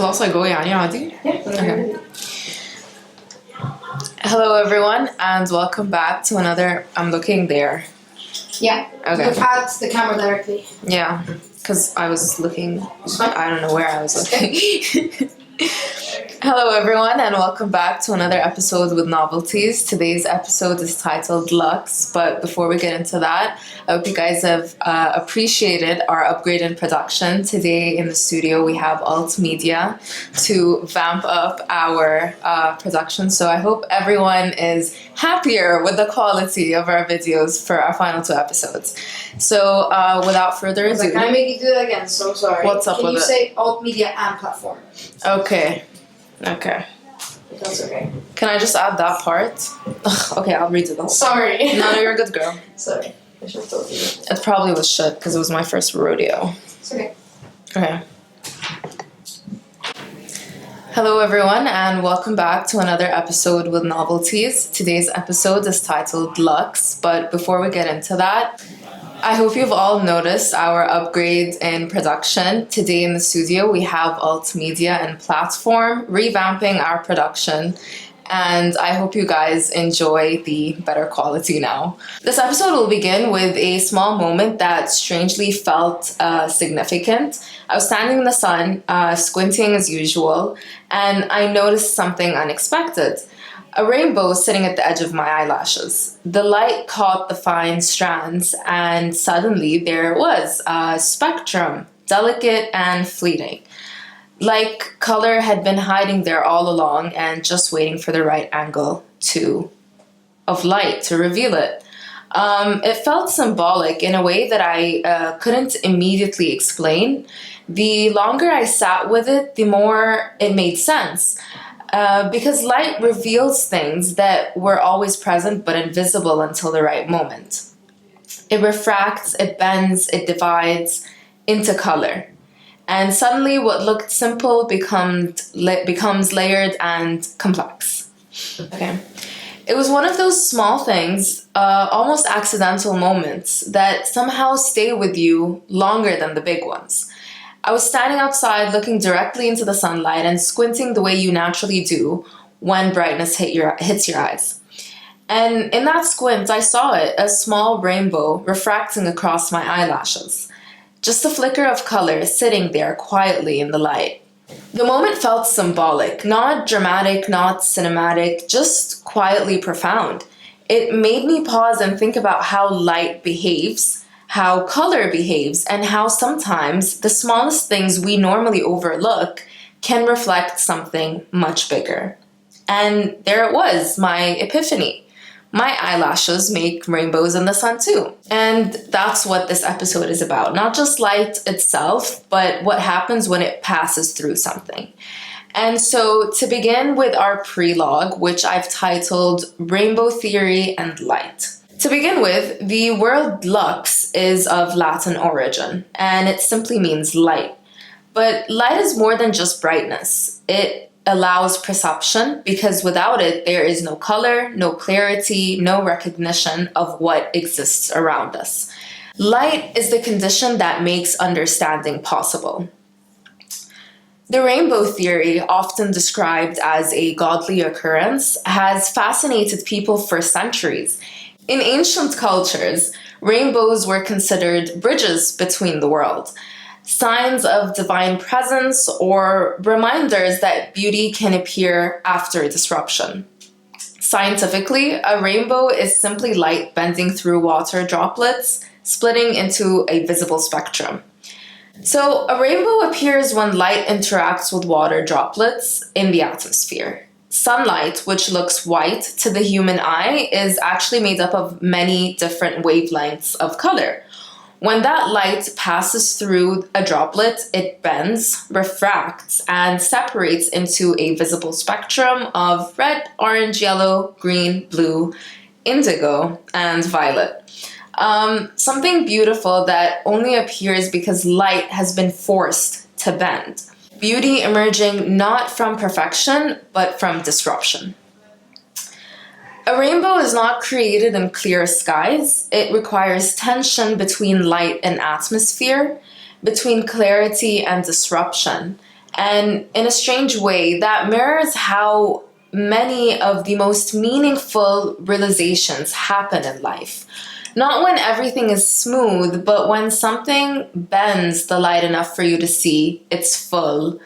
خلاص هيجوا يعني عادي. Okay. Hello everyone and welcome back to another. I'm looking there. Yeah. Okay. Look at the camera directly. Yeah, because I was looking. I don't know where I was looking. Hello everyone and welcome back to another episode with Novelties. Today's episode is titled Lux, but before we get into that, I hope you guys have appreciated our upgrade in production. Today in the studio we have Alt Media to vamp up our production, so I hope everyone is happier with the quality of our videos for our final two episodes. So without further ado... Can I make you do that again? So sorry. What's up with it? Can you say Alt Media and Platform? Okay. If that's okay. Can I just add that part? Ugh, okay, I'll read it all. Sorry. No, you're a good girl. Sorry. I should have told you. It probably was shit because it was my first rodeo. It's okay. Okay. Hello everyone and welcome back to another episode with Novelties. Today's episode is titled Lux, but before we get into that, I hope you've all noticed our upgrade in production. Today in the studio we have Alt Media and Platform revamping our production, and I hope you guys enjoy the better quality now. This episode will begin with a small moment that strangely felt significant. I was standing in the sun, squinting as usual, and I noticed something unexpected. A rainbow sitting at the edge of my eyelashes. The light caught the fine strands, and suddenly there it was, a spectrum, delicate and fleeting. Like color had been hiding there all along and just waiting for the right angle of light to reveal it. It felt symbolic in a way that I couldn't immediately explain. The longer I sat with it, the more it made sense. Because light reveals things that were always present but invisible until the right moment. It refracts, it bends, it divides into color. And suddenly what looked simple becomes layered and complex. Okay. It was one of those small things, almost accidental moments that somehow stay with you longer than the big ones. I was standing outside looking directly into the sunlight and squinting the way you naturally do when brightness hits your eyes. And in that squint, I saw it, a small rainbow refracting across my eyelashes. Just a flicker of color sitting there quietly in the light. The moment felt symbolic, not dramatic, not cinematic, just quietly profound. It made me pause and think about how light behaves, how color behaves, and how sometimes the smallest things we normally overlook can reflect something much bigger. And there it was, my epiphany. My eyelashes make rainbows in the sun too. And that's what this episode is about. Not just light itself, but what happens when it passes through something. And so to begin with our prelogue, which I've titled Rainbow Theory and Light. To begin with, the word lux is of Latin origin, and it simply means light. But light is more than just brightness. It allows perception, because without it, there is no color, no clarity, no recognition of what exists around us. Light is the condition that makes understanding possible. The rainbow theory, often described as a godly occurrence, has fascinated people for centuries. In ancient cultures, rainbows were considered bridges between the world, signs of divine presence or reminders that beauty can appear after disruption. Scientifically, a rainbow is simply light bending through water droplets, splitting into a visible spectrum. So, a rainbow appears when light interacts with water droplets in the atmosphere. Sunlight, which looks white to the human eye, is actually made up of many different wavelengths of color. When that light passes through a droplet, it bends, refracts, and separates into a visible spectrum of red, orange, yellow, green, blue, indigo, and violet. Something beautiful that only appears because light has been forced to bend. Beauty emerging not from perfection, but from disruption. A rainbow is not created in clear skies. It requires tension between light and atmosphere, between clarity and disruption, And in a strange way, that mirrors how many of the most meaningful realizations happen in life. Not when everything is smooth, but when something bends the light enough for you to see its full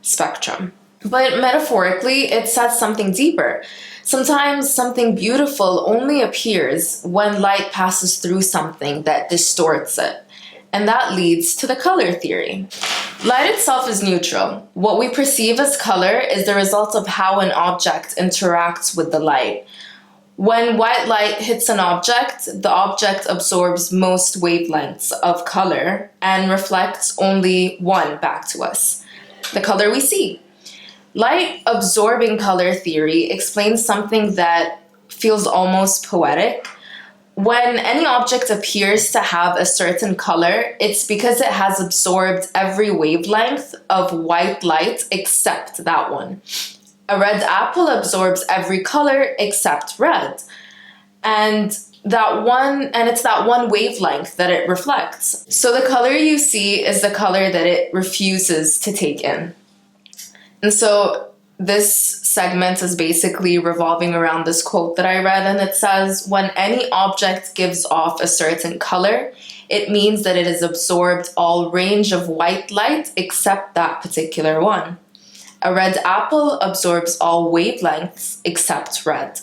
spectrum. But metaphorically, it says something deeper. Sometimes something beautiful only appears when light passes through something that distorts it. And that leads to the color theory. Light itself is neutral. What we perceive as color is the result of how an object interacts with the light. When white light hits an object, the object absorbs most wavelengths of color and reflects only one back to us, the color we see. Light absorbing color theory explains something that feels almost poetic. When any object appears to have a certain color, it's because it has absorbed every wavelength of white light except that one. A red apple absorbs every color except red. And it's that one wavelength that it reflects. So the color you see is the color that it refuses to take in. And so this segment is basically revolving around this quote that I read, and it says, when any object gives off a certain color, it means that it has absorbed all range of white light except that particular one. A red apple absorbs all wavelengths except red.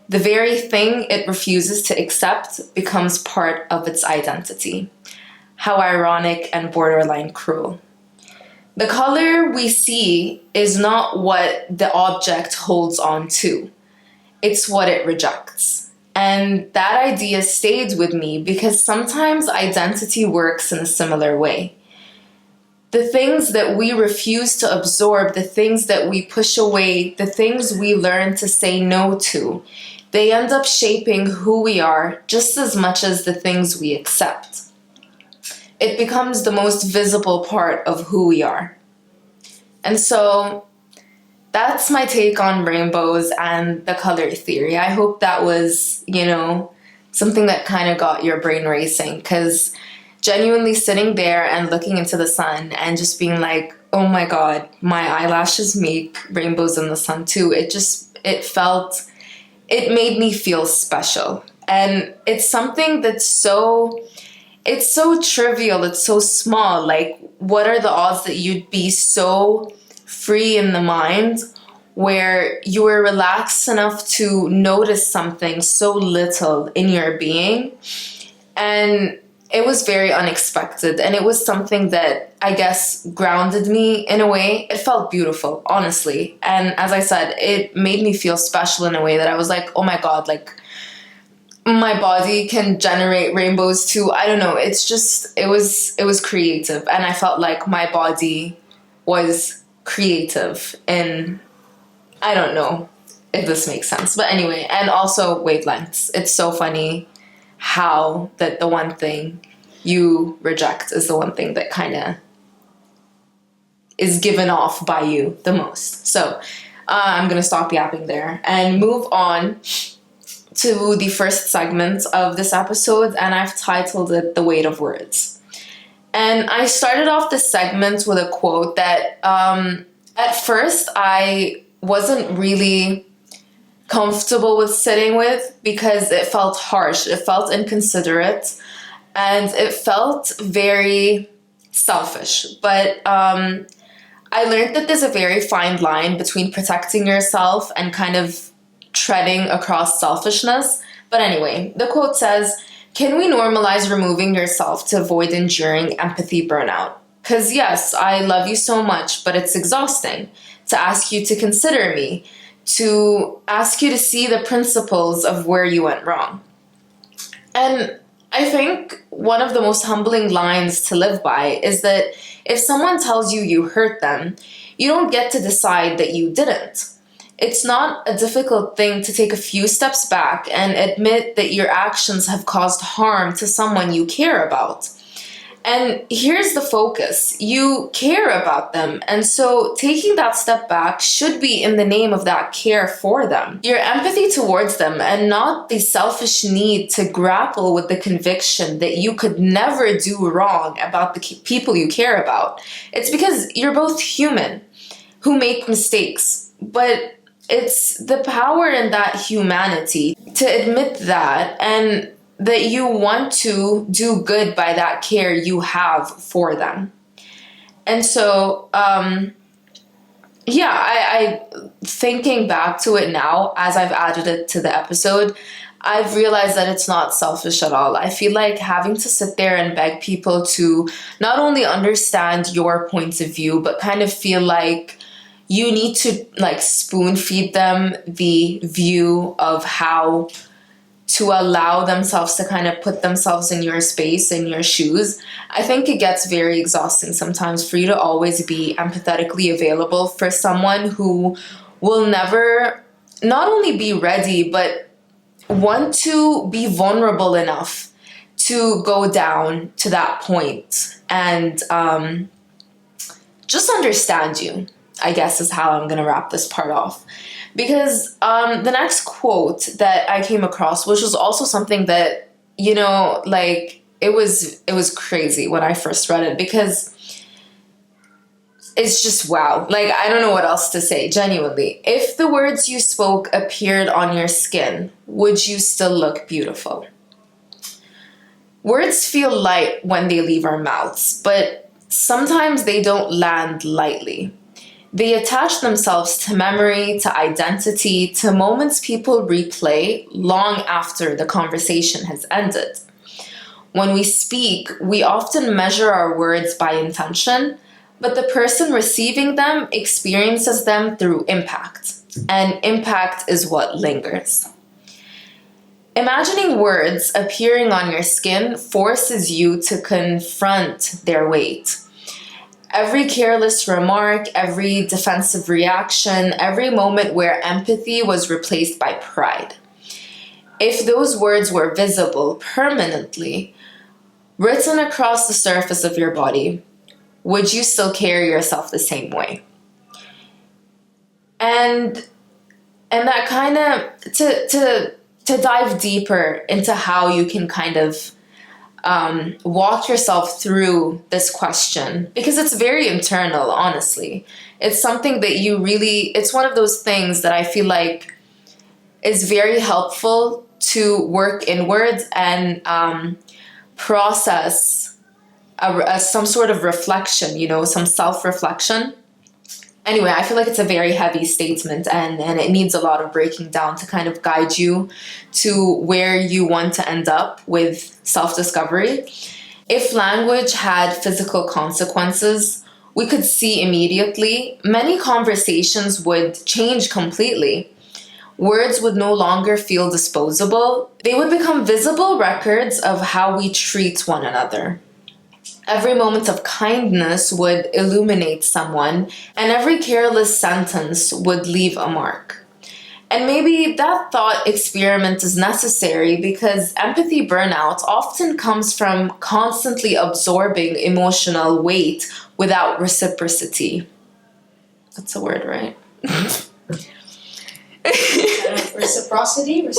The very thing it refuses to accept becomes part of its identity. How ironic and borderline cruel. The color we see is not what the object holds on to. It's what it rejects. And that idea stayed with me because sometimes identity works in a similar way. The things that we refuse to absorb, the things that we push away, the things we learn to say no to, they end up shaping who we are just as much as the things we accept. It becomes the most visible part of who we are. And so that's my take on rainbows and the color theory. I hope that was, something that kind of got your brain racing, because genuinely sitting there and looking into the sun and just being like, oh my God, my eyelashes make rainbows in the sun too. It made me feel special. And it's something that's it's so trivial, it's so small. Like, what are the odds that you'd be so free in the mind where you were relaxed enough to notice something so little in your being? And it was very unexpected. And it was something that I guess grounded me in a way. It felt beautiful, honestly. And as I said, it made me feel special in a way that I was like, oh my God, like, my body can generate rainbows too. I don't know. It's just, it was creative. And I felt like my body was creative. And I don't know if this makes sense. But anyway, and also wavelengths. It's so funny how that the one thing you reject is the one thing that kind of is given off by you the most. So I'm going to stop yapping there and move on to the first segment of this episode, and I've titled it The Weight of Words. And I started off this segment with a quote that at first I wasn't really comfortable with sitting with because it felt harsh, it felt inconsiderate, and it felt very selfish. But I learned that there's a very fine line between protecting yourself and kind of treading across selfishness. But anyway, the quote says, can we normalize removing yourself to avoid enduring empathy burnout? Because yes, I love you so much, but it's exhausting to ask you to consider me, to ask you to see the principles of where you went wrong. And I think one of the most humbling lines to live by is that if someone tells you you hurt them, you don't get to decide that you didn't. It's not a difficult thing to take a few steps back and admit that your actions have caused harm to someone you care about. And here's the focus. You care about them. And so taking that step back should be in the name of that care for them. Your empathy towards them, and not the selfish need to grapple with the conviction that you could never do wrong about the people you care about. It's because you're both human who make mistakes. But it's the power in that humanity to admit that, and that you want to do good by that care you have for them. And so, I thinking back to it now, as I've added it to the episode, I've realized that it's not selfish at all. I feel like having to sit there and beg people to not only understand your points of view, but kind of feel like you need to like spoon feed them the view of how to allow themselves to kind of put themselves in your space, in your shoes. I think it gets very exhausting sometimes for you to always be empathetically available for someone who will never not only be ready, but want to be vulnerable enough to go down to that point and just understand you, I guess is how I'm going to wrap this part off. Because the next quote that I came across, which was also something that, you know, like it was crazy when I first read it, because it's just wow. Like, I don't know what else to say, genuinely. If the words you spoke appeared on your skin, would you still look beautiful? Words feel light when they leave our mouths, but sometimes they don't land lightly. They attach themselves to memory, to identity, to moments people replay long after the conversation has ended. When we speak, we often measure our words by intention, but the person receiving them experiences them through impact, and impact is what lingers. Imagining words appearing on your skin forces you to confront their weight. Every careless remark, every defensive reaction, every moment where empathy was replaced by pride. If those words were visible permanently, written across the surface of your body, would you still carry yourself the same way? And that kind of, to dive deeper into how you can kind of walk yourself through this question, because it's very internal, honestly. It's something that it's one of those things that I feel like is very helpful to work inwards and process some sort of reflection, some self-reflection. Anyway, I feel like it's a very heavy statement, and it needs a lot of breaking down to kind of guide you to where you want to end up with self-discovery. If language had physical consequences, we could see immediately, many conversations would change completely. Words would no longer feel disposable. They would become visible records of how we treat one another. Every moment of kindness would illuminate someone, and every careless sentence would leave a mark. And maybe that thought experiment is necessary because empathy burnout often comes from constantly absorbing emotional weight without reciprocity. That's a word, right? Reciprocity?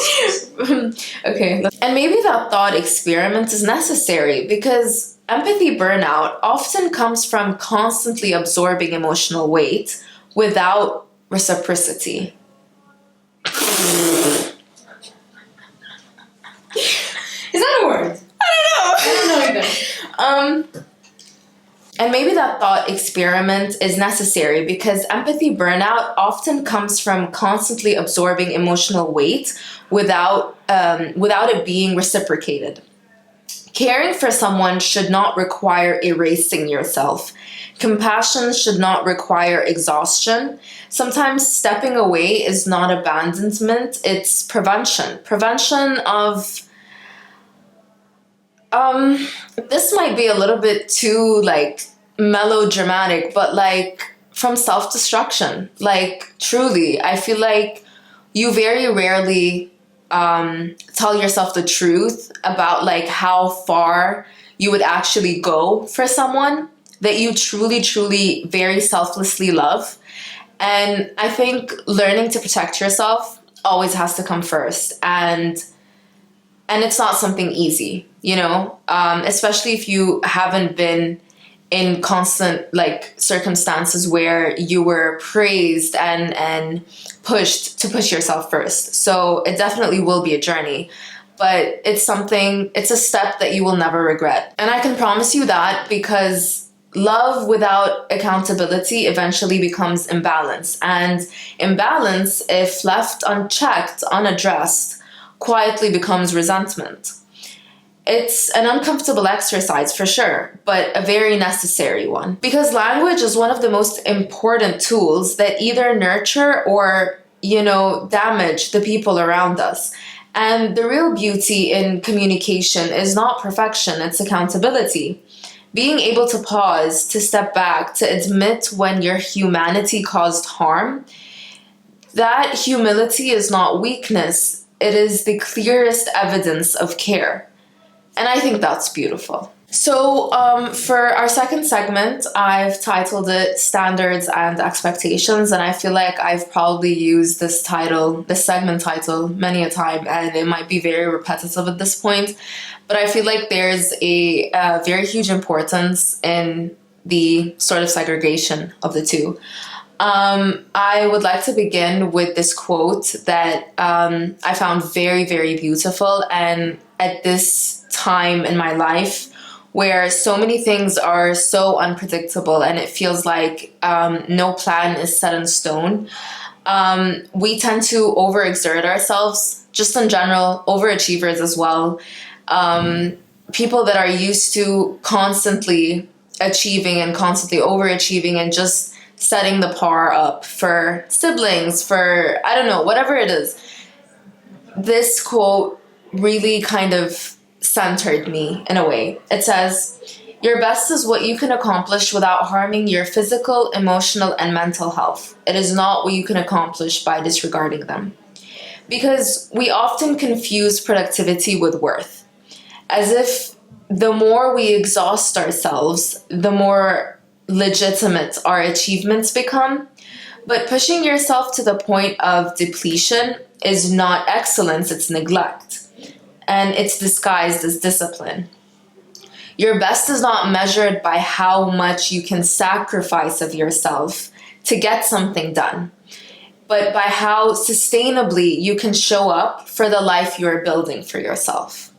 Okay. And maybe that thought experiment is necessary because empathy burnout often comes from constantly absorbing emotional weight without reciprocity. Is that a word? I don't know either. And maybe that thought experiment is necessary because empathy burnout often comes from constantly absorbing emotional weight without it being reciprocated. Caring for someone should not require erasing yourself. Compassion should not require exhaustion. Sometimes stepping away is not abandonment, it's prevention. Prevention of this might be a little bit too melodramatic, but from self-destruction. Truly, I feel like you very rarely tell yourself the truth about how far you would actually go for someone that you truly, truly, very selflessly love. And I think learning to protect yourself always has to come first. And it's not something easy, especially if you haven't been in constant like circumstances where you were praised and pushed to push yourself first. So it definitely will be a journey, but it's a step that you will never regret. And I can promise you that, because love without accountability eventually becomes imbalance. And imbalance, if left unchecked, unaddressed, quietly becomes resentment. It's an uncomfortable exercise for sure, but a very necessary one. Because language is one of the most important tools that either nurture or, damage the people around us. And the real beauty in communication is not perfection, it's accountability. Being able to pause, to step back, to admit when your humanity caused harm. That humility is not weakness, it is the clearest evidence of care. And I think that's beautiful. So for our second segment, I've titled it Standards and Expectations. And I feel like I've probably used this segment title many a time, and it might be very repetitive at this point. But I feel like there's a very huge importance in the sort of segregation of the two. I would like to begin with this quote that I found very, very beautiful. And at this time in my life where so many things are so unpredictable and it feels like no plan is set in stone, we tend to overexert ourselves, just in general, overachievers as well. People that are used to constantly achieving and constantly overachieving and just setting the par up for siblings, for, I don't know, whatever it is. This quote really kind of centered me in a way. It says, "Your best is what you can accomplish without harming your physical, emotional, and mental health. It is not what you can accomplish by disregarding them." Because we often confuse productivity with worth, as if the more we exhaust ourselves, the more legitimate our achievements become. But pushing yourself to the point of depletion is not excellence, it's neglect. And it's disguised as discipline. Your best is not measured by how much you can sacrifice of yourself to get something done, but by how sustainably you can show up for the life you're building for yourself.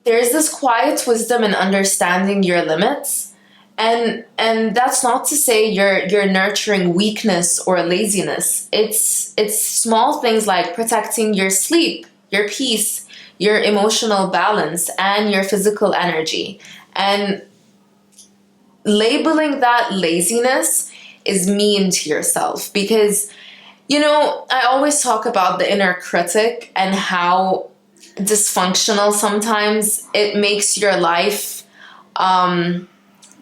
There's this quiet wisdom in understanding your limits, and that's not to say you're nurturing weakness or laziness. It's small things like protecting your sleep, your peace, your emotional balance, and your physical energy. And labeling that laziness is mean to yourself, because, I always talk about the inner critic and how dysfunctional sometimes it makes your life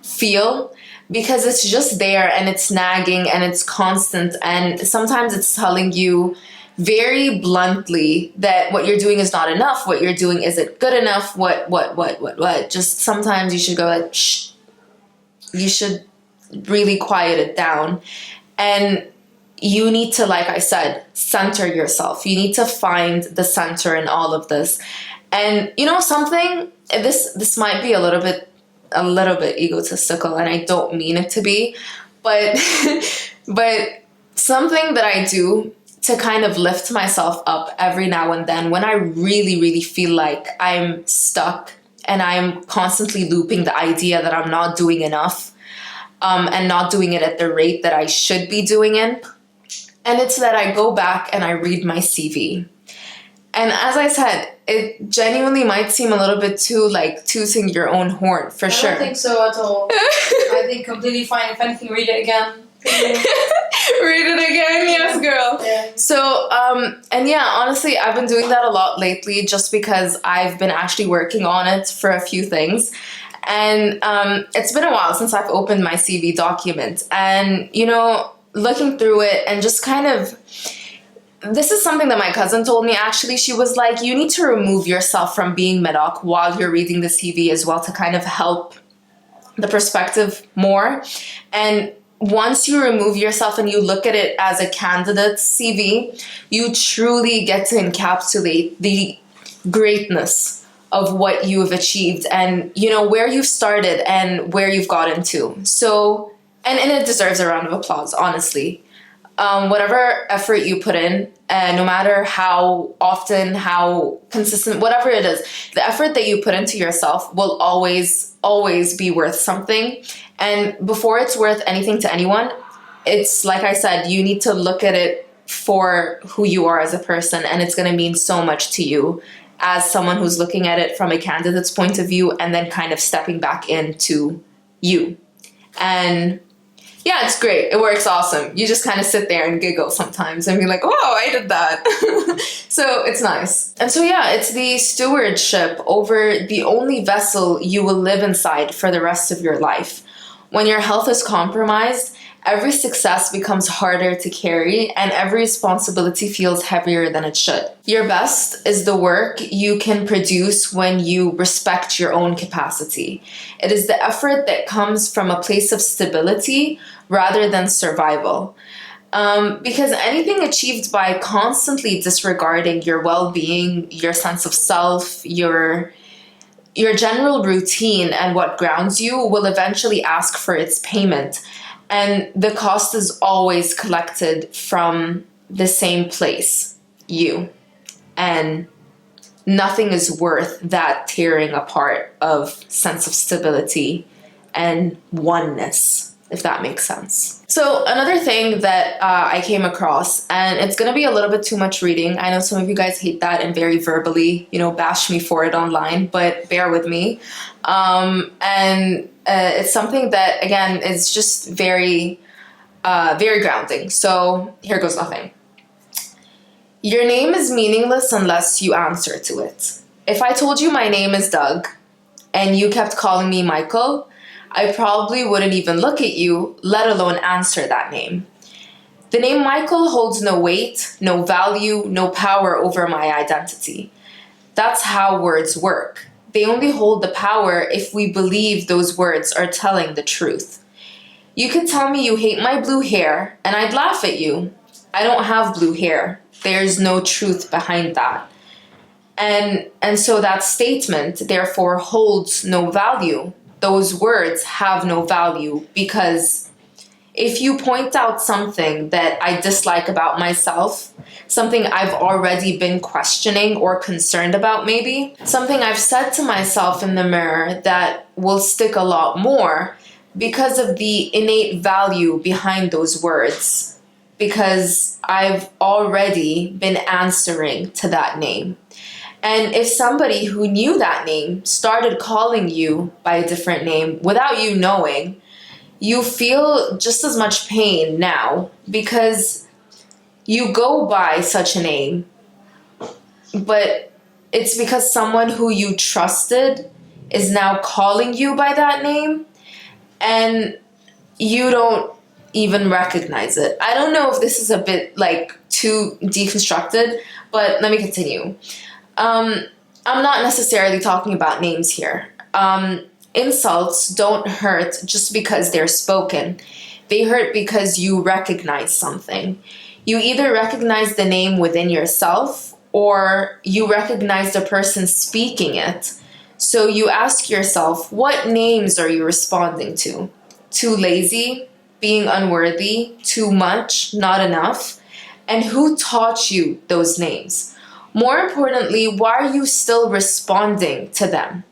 feel, because it's just there and it's nagging and it's constant, and sometimes it's telling you very bluntly that what you're doing is not enough, what you're doing isn't good enough, what. Just sometimes you should go like, shh. You should really quiet it down. And you need to, like I said, center yourself. You need to find the center in all of this. And something, this might be a little bit egotistical, and I don't mean it to be, but something that I do to kind of lift myself up every now and then when I really, really feel like I'm stuck and I'm constantly looping the idea that I'm not doing enough, and not doing it at the rate that I should be doing it. And it's that I go back and I read my CV. And as I said, it genuinely might seem a little bit too like tooting your own horn, for sure. I don't think so at all. I think completely fine. If anything, read it again. Read it again, yes, girl. Yeah. So, and yeah, honestly, I've been doing that a lot lately, just because I've been actually working on it for a few things. And it's been a while since I've opened my CV document, and looking through it and just kind of this is something that my cousin told me actually. She was like, you need to remove yourself from being Medoc while you're reading the CV as well to kind of help the perspective more. And once you remove yourself and you look at it as a candidate's CV, you truly get to encapsulate the greatness of what you have achieved and, you know, where you've started and where you've gotten to. So, and it deserves a round of applause, honestly. Whatever effort you put in, no matter how often, how consistent, whatever it is, the effort that you put into yourself will always be worth something. And before it's worth anything to anyone, it's like I said, you need to look at it for who you are as a person, and it's going to mean so much to you as someone who's looking at it from a candidate's point of view and then kind of stepping back into you. And yeah, it's great. It works awesome. You just kind of sit there and giggle sometimes and be like, oh, I did that. So it's nice. And so, yeah, it's the stewardship over the only vessel you will live inside for the rest of your life. When your health is compromised, every success becomes harder to carry and every responsibility feels heavier than it should. Your best is the work you can produce when you respect your own capacity. It is the effort that comes from a place of stability rather than survival. Because anything achieved by constantly disregarding your well-being, your sense of self, your general routine and what grounds you will eventually ask for its payment. And the cost is always collected from the same place, you. And nothing is worth that tearing apart of sense of stability and oneness, if that makes sense. So another thing that I came across, and it's going to be a little bit too much reading. I know some of you guys hate that and very verbally, bash me for it online, but bear with me. It's something that, again, is just very, very grounding. So here goes nothing. Your name is meaningless unless you answer to it. If I told you my name is Doug and you kept calling me Michael, I probably wouldn't even look at you, let alone answer that name. The name Michael holds no weight, no value, no power over my identity. That's how words work. They only hold the power if we believe those words are telling the truth. You could tell me you hate my blue hair, and I'd laugh at you. I don't have blue hair. There's no truth behind that. And so that statement, therefore, holds no value. Those words have no value because if you point out something that I dislike about myself, something I've already been questioning or concerned about maybe, something I've said to myself in the mirror that will stick a lot more because of the innate value behind those words, because I've already been answering to that name. And if somebody who knew that name started calling you by a different name without you knowing, you feel just as much pain now because you go by such a name, but it's because someone who you trusted is now calling you by that name and you don't even recognize it. I don't know if this is a bit too deconstructed, but let me continue. I'm not necessarily talking about names here. Insults don't hurt just because they're spoken. They hurt because you recognize something. You either recognize the name within yourself or you recognize the person speaking it. So you ask yourself, what names are you responding to? Too lazy, being unworthy, too much, not enough? And who taught you those names? More importantly, why are you still responding to them?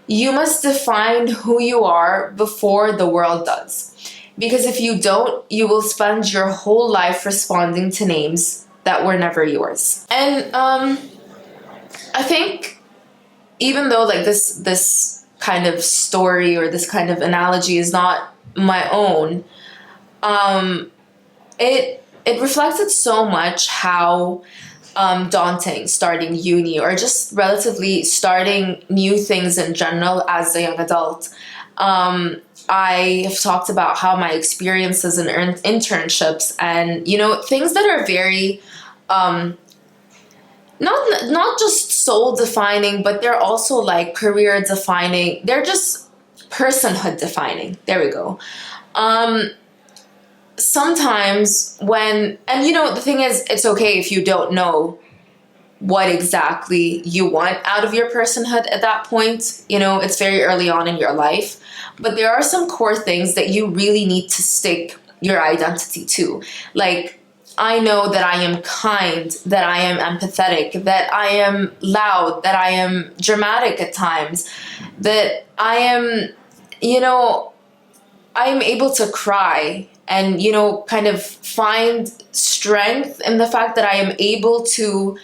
You must define who you are before the world does. Because if you don't, you will spend your whole life responding to names that were never yours. And I think even though this kind of story or this kind of analogy is not my own, it reflected so much how daunting starting uni or just relatively starting new things in general as a young adult. I have talked about how my experiences in internships and, things that are very not just soul defining, but they're also like career defining. They're just personhood defining. There we go. Sometimes when, and the thing is, it's okay if you don't know what exactly you want out of your personhood at that point. It's very early on in your life, but there are some core things that you really need to stick your identity to. Like, I know that I am kind, that I am empathetic, that I am loud, that I am dramatic at times, that I am, I am able to cry and, kind of find strength in the fact that I am able to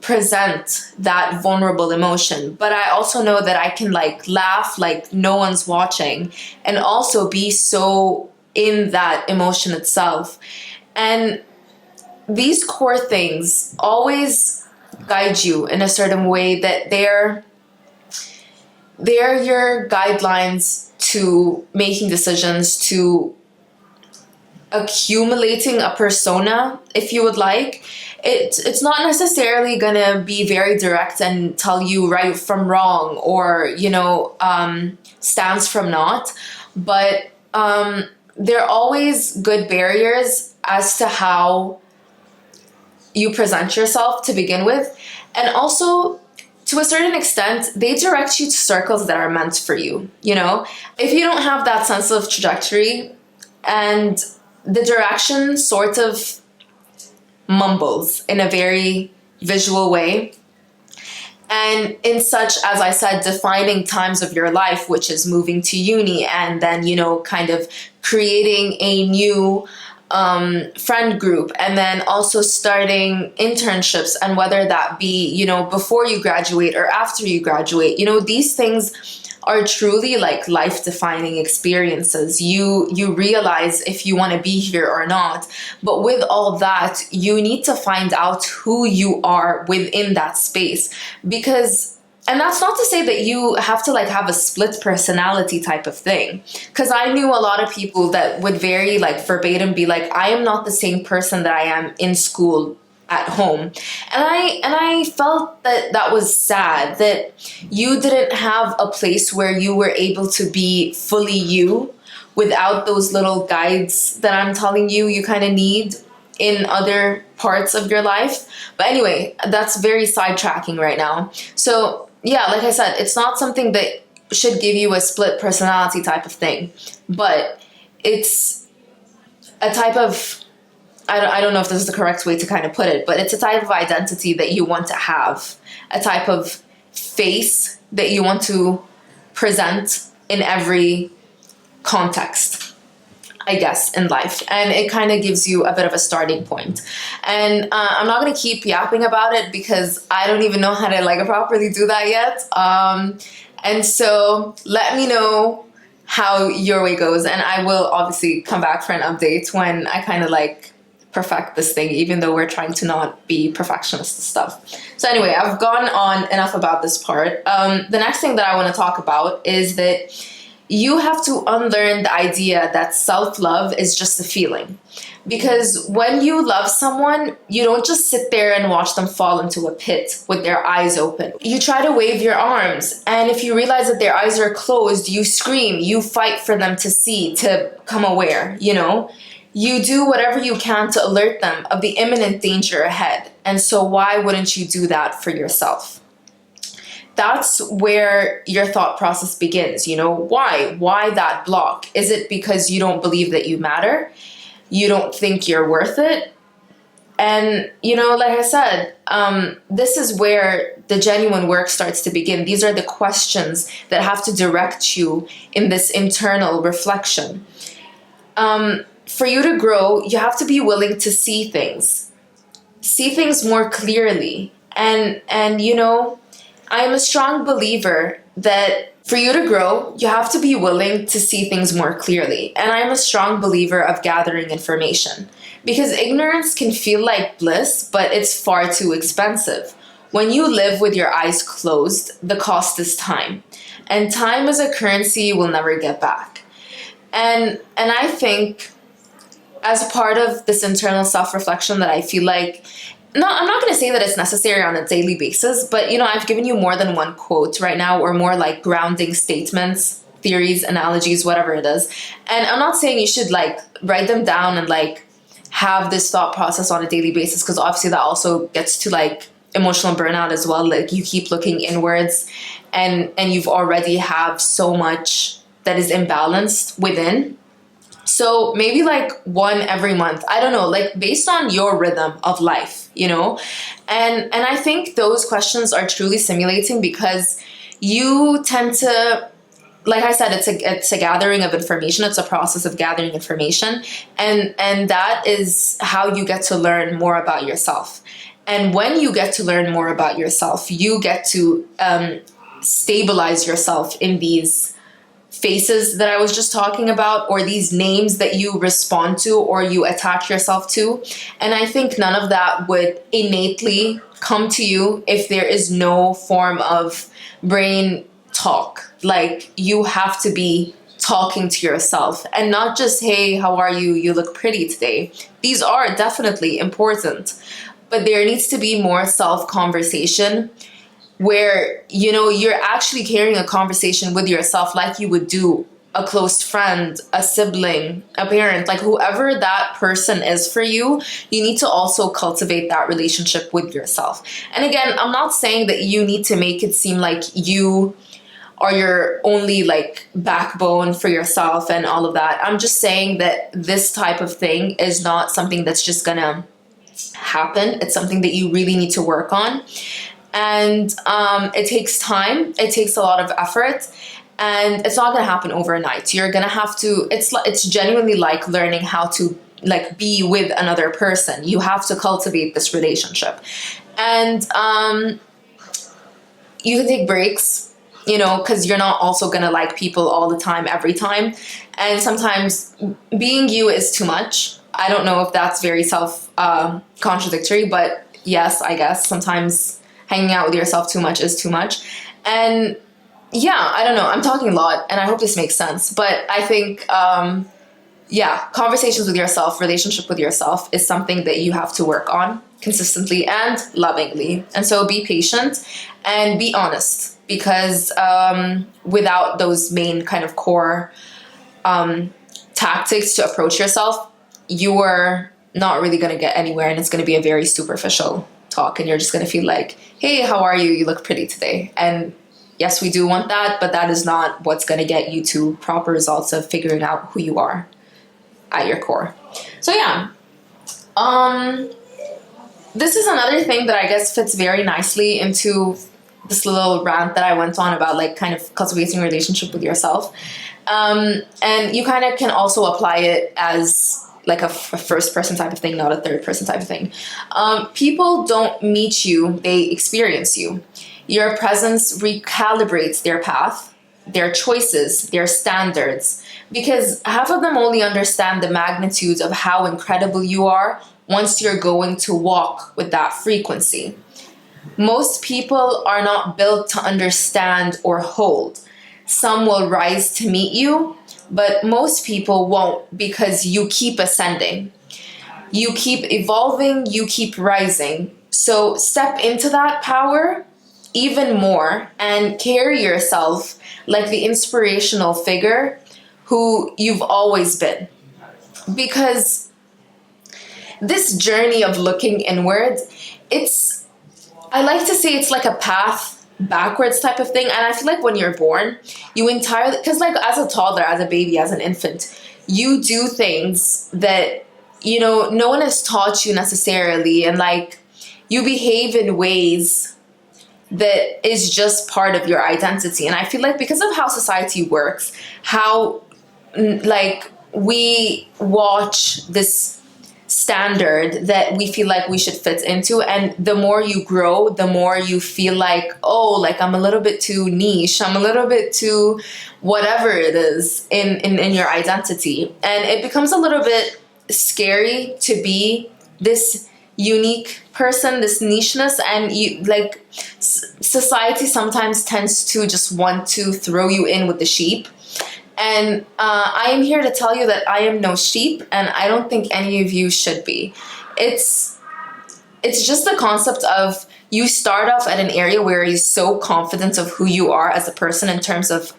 present that vulnerable emotion. But I also know that I can like laugh like no one's watching and also be so in that emotion itself. And these core things always guide you in a certain way, that they're your guidelines to making decisions, to accumulating a persona, if you would like. It's not necessarily gonna be very direct and tell you right from wrong, or stands from not, but they're always good barriers as to how you present yourself to begin with. And also, to a certain extent, they direct you to circles that are meant for you. If you don't have that sense of trajectory and the direction sort of mumbles in a very visual way, and in such, as I said, defining times of your life, which is moving to uni and then, kind of creating a new friend group, and then also starting internships, and whether that be, before you graduate or after you graduate, these things are truly like life-defining experiences. You realize if you want to be here or not. But with all that, you need to find out who you are within that space. And that's not to say that you have to like have a split personality type of thing. Because I knew a lot of people that would very like verbatim be like, I am not the same person that I am in school at home. And I felt that was sad, that you didn't have a place where you were able to be fully you without those little guides that I'm telling you kind of need in other parts of your life. But anyway, that's very sidetracking right now. So yeah, like I said, it's not something that should give you a split personality type of thing, but it's a type of, I don't know if this is the correct way to kind of put it, but it's a type of identity that you want to have, a type of face that you want to present in every context, I guess, in life. And it kind of gives you a bit of a starting point. And I'm not going to keep yapping about it because I don't even know how to like properly do that yet. And so let me know how your way goes. And I will obviously come back for an update when I kind of like perfect this thing, even though we're trying to not be perfectionist and stuff. So anyway, I've gone on enough about this part. The next thing that I want to talk about is that you have to unlearn the idea that self-love is just a feeling. Because when you love someone, you don't just sit there and watch them fall into a pit with their eyes open. You try to wave your arms, and if you realize that their eyes are closed, you scream, you fight for them to see, to come aware, You do whatever you can to alert them of the imminent danger ahead. And so why wouldn't you do that for yourself? That's where your thought process begins. Why? Why that block? Is it because you don't believe that you matter? You don't think you're worth it? And, like I said, this is where the genuine work starts to begin. These are the questions that have to direct you in this internal reflection. For you to grow, you have to be willing to see things more clearly. And I am a strong believer that for you to grow, you have to be willing to see things more clearly. And I'm a strong believer of gathering information, because ignorance can feel like bliss, but it's far too expensive. When you live with your eyes closed, the cost is time. And time is a currency you will never get back. And I think as part of this internal self-reflection that I feel like, no, I'm not going to say that it's necessary on a daily basis, but, you know, I've given you more than one quote right now, or more like grounding statements, theories, analogies, whatever it is. And I'm not saying you should like write them down and like have this thought process on a daily basis, because obviously that also gets to like emotional burnout as well. Like you keep looking inwards, and you've already have so much that is imbalanced within. So maybe like one every month, I don't know, like based on your rhythm of life, you know. And I think those questions are truly stimulating, because you tend to, like I said, it's a gathering of information. It's a process of gathering information, and that is how you get to learn more about yourself. And when you get to learn more about yourself, you get to stabilize yourself in these faces that I was just talking about, or these names that you respond to or you attach yourself to. And I think none of that would innately come to you if there is no form of brain talk. Like you have to be talking to yourself, and not just, hey, how are you? You look pretty today. These are definitely important, but there needs to be more self-conversation where, you know, you're actually carrying a conversation with yourself like you would do a close friend, a sibling, a parent, like whoever that person is for you. You need to also cultivate that relationship with yourself. And again, I'm not saying that you need to make it seem like you are your only like backbone for yourself and all of that. I'm just saying that this type of thing is not something that's just gonna happen. It's something that you really need to work on. And it takes time, it takes a lot of effort, and it's not going to happen overnight. You're going to have to, it's genuinely like learning how to like be with another person. You have to cultivate this relationship. And you can take breaks, you know, because you're not also going to like people all the time, every time. And sometimes being you is too much. I don't know if that's very contradictory, but yes, I guess sometimes hanging out with yourself too much is too much. And yeah, I don't know. I'm talking a lot, and I hope this makes sense. But I think, conversations with yourself, relationship with yourself is something that you have to work on consistently and lovingly. And so be patient and be honest, because without those main kind of core tactics to approach yourself, you are not really going to get anywhere, and it's going to be a very superficial talk, and you're just going to feel like, hey, how are you? You look pretty today. And yes, we do want that, but that is not what's going to get you to proper results of figuring out who you are at your core. So yeah, this is another thing that I guess fits very nicely into this little rant that I went on about like kind of cultivating a relationship with yourself. And you kind of can also apply it as like a first person type of thing, not a third person type of thing. People don't meet you, they experience you. Your presence recalibrates their path, their choices, their standards, because half of them only understand the magnitude of how incredible you are once you're going to walk with that frequency. Most people are not built to understand or hold. Some will rise to meet you, but most people won't, because you keep ascending. You keep evolving, you keep rising. So step into that power even more and carry yourself like the inspirational figure who you've always been. Because this journey of looking inward, I like to say it's like a path backwards type of thing. And I feel like when you're born, you entirely, because like as a toddler, as a baby, as an infant, you do things that, you know, no one has taught you necessarily, and like you behave in ways that is just part of your identity. And I feel like because of how society works, how like we watch this standard that we feel like we should fit into, and the more you grow, the more you feel like, oh, like I'm a little bit too niche, I'm a little bit too whatever it is in your identity, and it becomes a little bit scary to be this unique person, this nicheness, and you like society sometimes tends to just want to throw you in with the sheep. And I am here to tell you that I am no sheep, and I don't think any of you should be. It's just the concept of you start off at an area where you're so confident of who you are as a person in terms of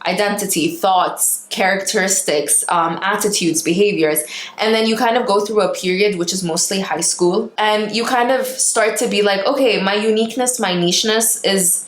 identity, thoughts, characteristics, attitudes, behaviors. And then you kind of go through a period, which is mostly high school. And you kind of start to be like, okay, my uniqueness, my nicheness is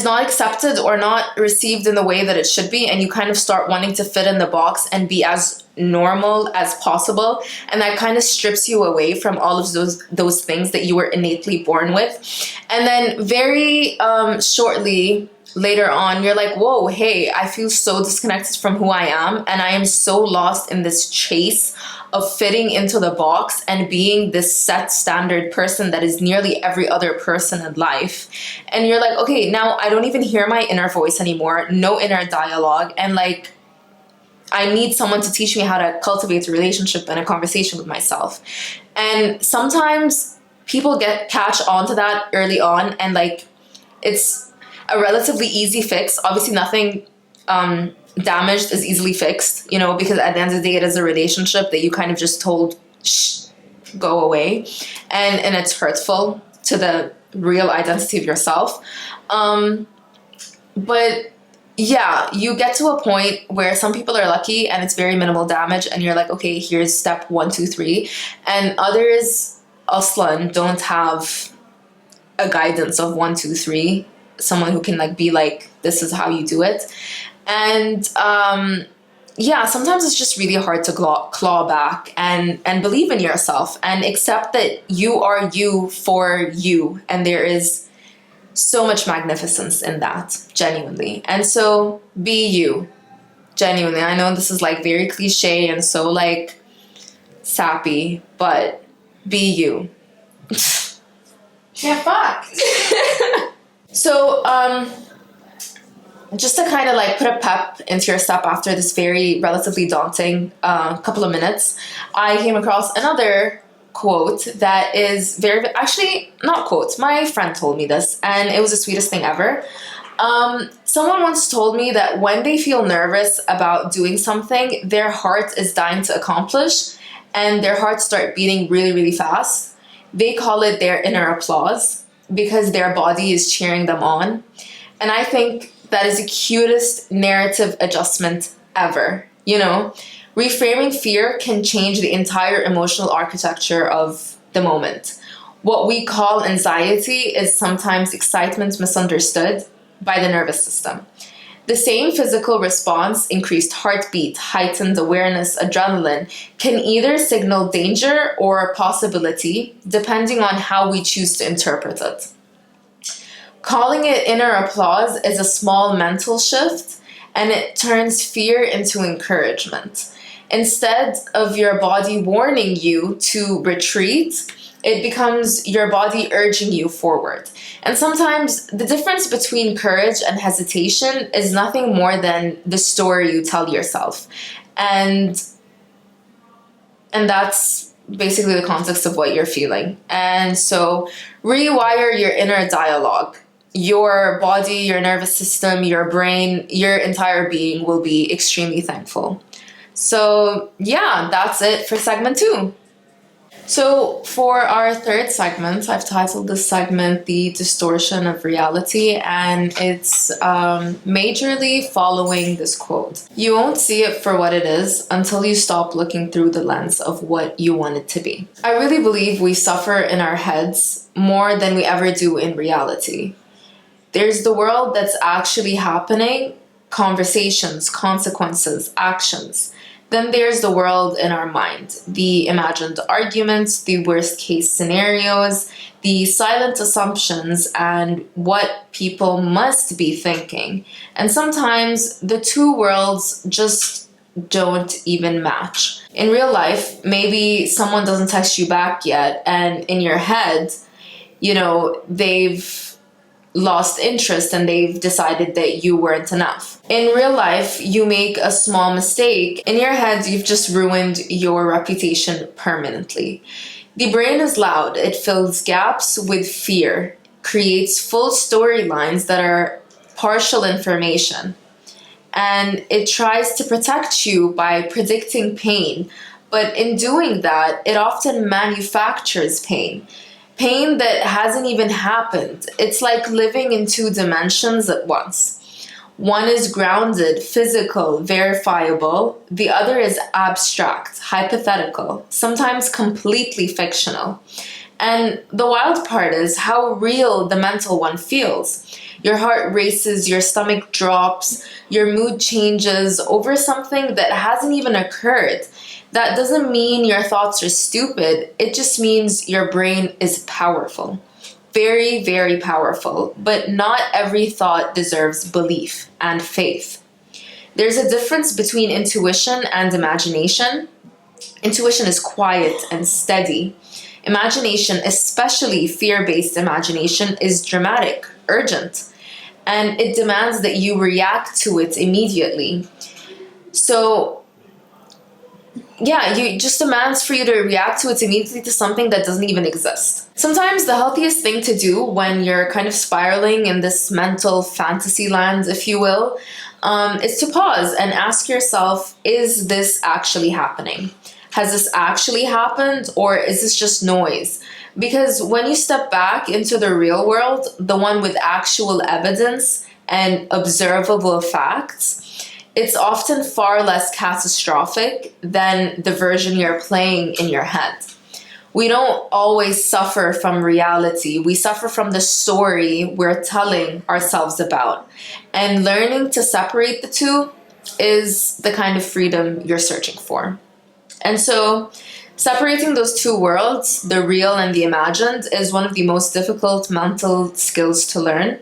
not accepted or not received in the way that it should be, and you kind of start wanting to fit in the box and be as normal as possible, and that kind of strips you away from all of those things that you were innately born with. And then very shortly later on, you're like, whoa, hey, I feel so disconnected from who I am, and I am so lost in this chase of fitting into the box and being this set standard person that is nearly every other person in life. And you're like, okay, now I don't even hear my inner voice anymore, no inner dialogue, and like I need someone to teach me how to cultivate a relationship and a conversation with myself. And sometimes people catch on to that early on, and like it's a relatively easy fix. Obviously nothing damaged is easily fixed, because at the end of the day, it is a relationship that you kind of just told, shh, go away. And it's hurtful to the real identity of yourself. But yeah, you get to a point where some people are lucky and it's very minimal damage, and you're like, okay, here's step 1, 2, 3. And others, aslan, don't have a guidance of 1, 2, 3. Someone who can like be like, this is how you do it. And yeah, sometimes it's just really hard to claw back and believe in yourself and accept that you are you for you. And there is so much magnificence in that, genuinely. And so be you, genuinely. I know this is like very cliche and so like sappy, but be you. Yeah, fuck. So, just to kind of like put a pep into your step after this very relatively daunting couple of minutes, I came across another quote that is very, actually not quote, my friend told me this and it was the sweetest thing ever. Someone once told me that when they feel nervous about doing something, their heart is dying to accomplish and their hearts start beating really, really fast. They call it their inner applause because their body is cheering them on. And I think that is the cutest narrative adjustment ever. Reframing fear can change the entire emotional architecture of the moment. What we call anxiety is sometimes excitement misunderstood by the nervous system. The same physical response, increased heartbeat, heightened awareness, adrenaline, can either signal danger or possibility, depending on how we choose to interpret it. Calling it inner applause is a small mental shift, and it turns fear into encouragement. Instead of your body warning you to retreat, it becomes your body urging you forward. And sometimes the difference between courage and hesitation is nothing more than the story you tell yourself. And that's basically the context of what you're feeling. And so rewire your inner dialogue. Your body, your nervous system, your brain, your entire being will be extremely thankful. So yeah, that's it for segment 2. So for our third segment, I've titled this segment The Distortion of Reality, and it's majorly following this quote. You won't see it for what it is until you stop looking through the lens of what you want it to be. I really believe we suffer in our heads more than we ever do in reality. There's the world that's actually happening, conversations, consequences, actions. Then there's the world in our mind, the imagined arguments, the worst case scenarios, the silent assumptions, and what people must be thinking. And sometimes the two worlds just don't even match. In real life, maybe someone doesn't text you back yet, and in your head, they've lost interest and they've decided that you weren't enough. In real life, you make a small mistake. In your head, you've just ruined your reputation permanently. The brain is loud. It fills gaps with fear, creates full storylines that are partial information. and it tries to protect you by predicting pain. But in doing that, it often manufactures pain. Pain that hasn't even happened. It's like living in two dimensions at once. One is grounded, physical, verifiable. The other is abstract, hypothetical, sometimes completely fictional. And the wild part is how real the mental one feels. Your heart races, your stomach drops, your mood changes over something that hasn't even occurred. That doesn't mean your thoughts are stupid. It just means your brain is powerful. Very, very powerful. But not every thought deserves belief and faith. There's a difference between intuition and imagination. Intuition is quiet and steady. Imagination, especially fear-based imagination, is dramatic, urgent, and it demands that you react to it immediately. So, yeah, it just demands for you to react to it immediately to something that doesn't even exist. Sometimes the healthiest thing to do when you're kind of spiraling in this mental fantasy land, if you will, is to pause and ask yourself, is this actually happening? Has this actually happened, or is this just noise? Because when you step back into the real world, the one with actual evidence and observable facts, it's often far less catastrophic than the version you're playing in your head. We don't always suffer from reality. We suffer from the story we're telling ourselves about. And learning to separate the two is the kind of freedom you're searching for. And so separating those two worlds, the real and the imagined, is one of the most difficult mental skills to learn.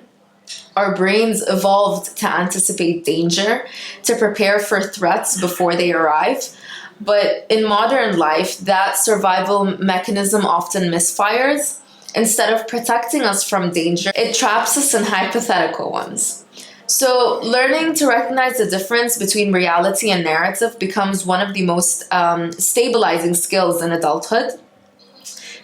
Our brains evolved to anticipate danger, to prepare for threats before they arrive. But in modern life, that survival mechanism often misfires. Instead of protecting us from danger, it traps us in hypothetical ones. So learning to recognize the difference between reality and narrative becomes one of the most stabilizing skills in adulthood.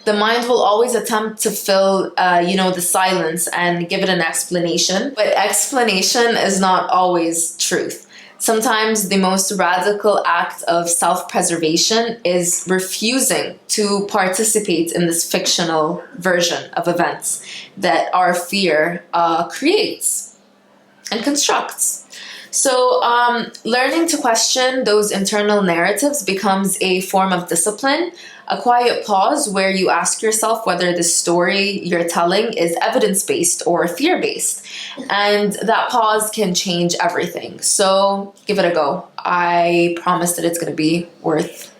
The mind will always attempt to fill, the silence and give it an explanation, but explanation is not always truth. Sometimes the most radical act of self-preservation is refusing to participate in this fictional version of events that our fear creates and constructs. So learning to question those internal narratives becomes a form of discipline, a quiet pause where you ask yourself whether the story you're telling is evidence-based or fear-based. And that pause can change everything. So give it a go. I promise that it's going to be worth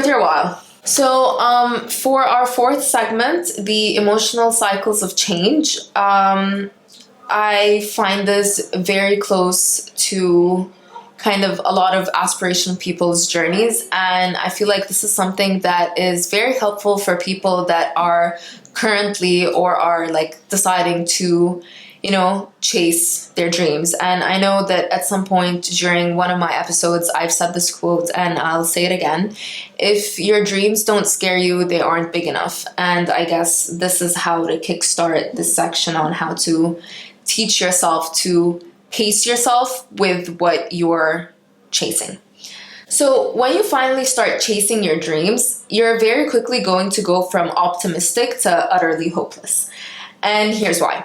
your while. So for our fourth segment, the emotional cycles of change, I find this very close to kind of a lot of aspirational people's journeys, and I feel like this is something that is very helpful for people that are currently or are like deciding to, chase their dreams. And I know that at some point during one of my episodes, I've said this quote and I'll say it again. If your dreams don't scare you, they aren't big enough. And I guess this is how to kickstart this section on how to teach yourself to pace yourself with what you're chasing. So when you finally start chasing your dreams, you're very quickly going to go from optimistic to utterly hopeless. And here's why.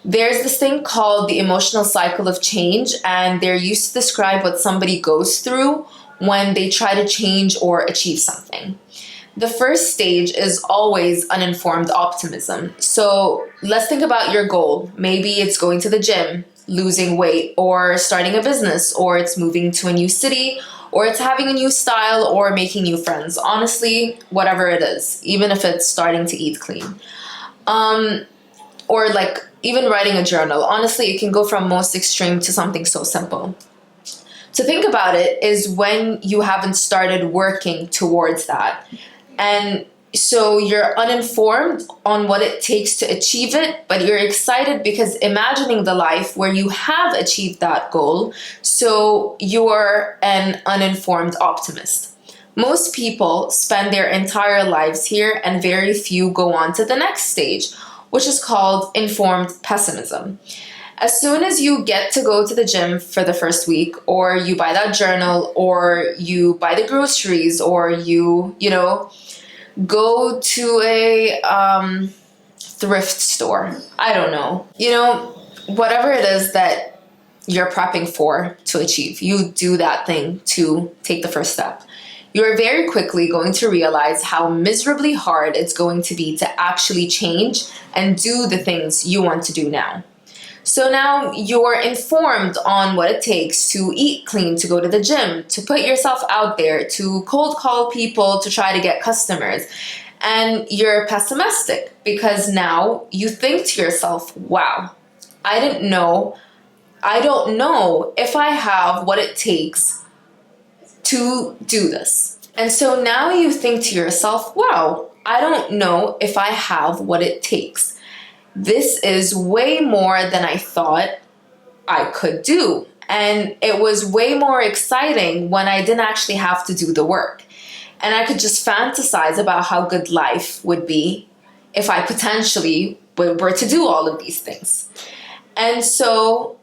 There's this thing called the emotional cycle of change, and they're used to describe what somebody goes through when they try to change or achieve something. The first stage is always uninformed optimism. So let's think about your goal. Maybe it's going to the gym, losing weight, or starting a business, or it's moving to a new city, or it's having a new style, or making new friends. Honestly, whatever it is, even if it's starting to eat clean. Or like even writing a journal. Honestly, it can go from most extreme to something so simple. To think about it is when you haven't started working towards that. And so you're uninformed on what it takes to achieve it, but you're excited because imagining the life where you have achieved that goal, so you're an uninformed optimist. Most people spend their entire lives here and very few go on to the next stage, which is called informed pessimism. As soon as you get to go to the gym for the first week, or you buy that journal, or you buy the groceries, or you know, go to a thrift store. I don't know. You know, whatever it is that you're prepping for to achieve, you do that thing to take the first step. You're very quickly going to realize how miserably hard it's going to be to actually change and do the things you want to do now. So now you're informed on what it takes to eat clean, to go to the gym, to put yourself out there, to cold call people to try to get customers. And you're pessimistic because now you think to yourself, wow, I don't know if I have what it takes to do this. And so now you think to yourself, wow, I don't know if I have what it takes. This is way more than I thought I could do. And it was way more exciting when I didn't actually have to do the work. And I could just fantasize about how good life would be if I potentially were to do all of these things. And so